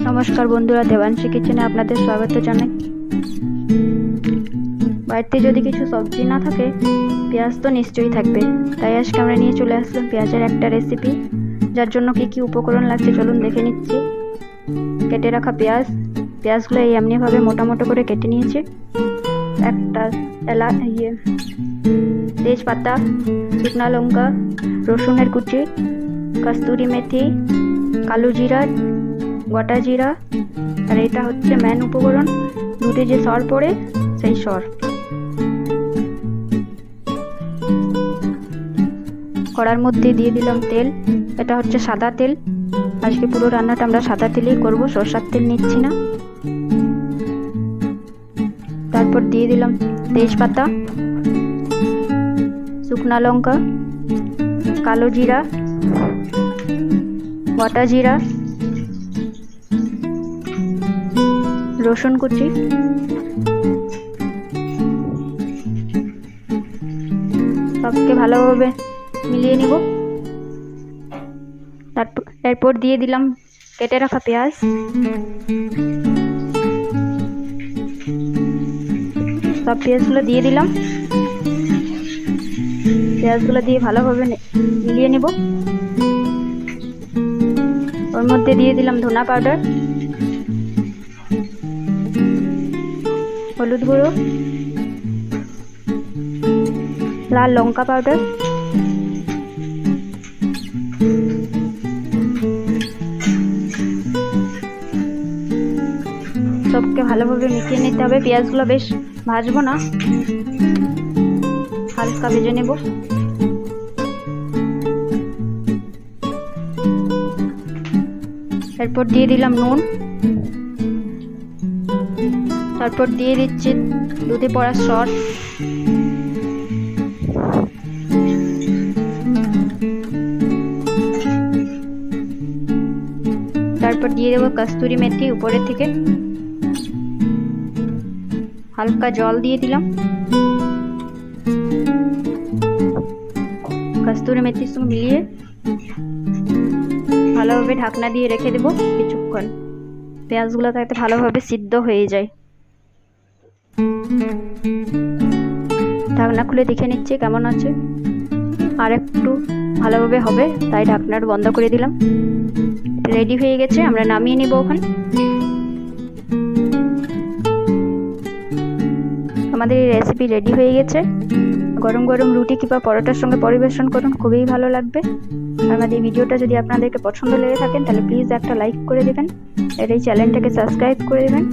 নমস্কার বন্ধুরা, দেবাংশী কিচেনে আপনাদের স্বাগত জানাই। বাড়িতে যদি কিছু সবজি না থাকে, পেঁয়াজ তো নিশ্চয়ই থাকবে, তাই আজকে আমরা নিয়ে চলে আসলাম পেঁয়াজের একটা রেসিপি, যার জন্য কি কি উপকরণ লাগছে চলুন দেখে নিচ্ছি। কেটে রাখা পেঁয়াজগুলো এই এমনিভাবে মোটা মোটা করে কেটে নিয়েছি। একটা তেজপাতা, শুকনো লঙ্কা, রসুনের কুচি, কস্তুরি মেথি, কালো জিরা, গোটা জিরা, আর এটা হচ্ছে মেন উপকরণ, দুধে যে সর পড়ে সেই সর। কড়ার মধ্যে দিয়ে দিলাম তেল, এটা হচ্ছে সাদা তেল। আজকে পুরো রান্নাটা আমরা সাদা তেলেই করব, সরষের তেল নিচ্ছি না। তারপর দিয়ে দিলাম তেজপাতা, শুকনো লঙ্কা, কালো জিরা, গোটা জিরা, রসুন কুচি, সবকে ভালোভাবে মিলিয়ে নিব। এরপর দিয়ে দিলাম কেটে রাখা পেঁয়াজ, সব পেঁয়াজগুলো দিয়ে দিলাম। পেঁয়াজগুলো দিয়ে ভালোভাবে মিলিয়ে নিব। ওর মধ্যে দিয়ে দিলাম ধনা পাউডার, হলুদ গুঁড়ো, লাল লঙ্কা পাউডার, সবকে ভালোভাবে মিশিয়ে নিতে হবে। পেঁয়াজগুলো বেশ ভাজবো না, হালকা ভেজে নেব। এরপর দিয়ে দিলাম নুন, তারপর দিয়ে দিচ্ছি দুধে পড়া সর, তারপর দিয়ে দেবো কস্তুরি মেথি উপরে থেকে, হালকা জল দিয়ে দিলাম। কস্তুরি মেথির সঙ্গে মিলিয়ে ভালোভাবে ঢাকনা দিয়ে রেখে দেবো কিছুক্ষণ, পেঁয়াজগুলো তাতে ভালোভাবে সিদ্ধ হয়ে যায়। ঢাকনা খুলে দেখে নিচ্ছি কেমন আছে, আর একটু ভালোভাবে হবে, তাই ঢাকনাটা বন্ধ করে দিলাম। রেডি হয়ে গেছে, আমরা নামিয়ে নিব ওখানে। আমাদের এই রেসিপি রেডি হয়ে গেছে। গরম গরম রুটি কিংবা পরোটার সঙ্গে পরিবেশন করুন, খুবই ভালো লাগবে। আমাদের এই ভিডিওটা যদি আপনাদেরকে পছন্দ লেগে থাকেন তাহলে প্লিজ একটা লাইক করে দেবেন, আর এই চ্যানেলটাকে সাবস্ক্রাইব করে দেবেন।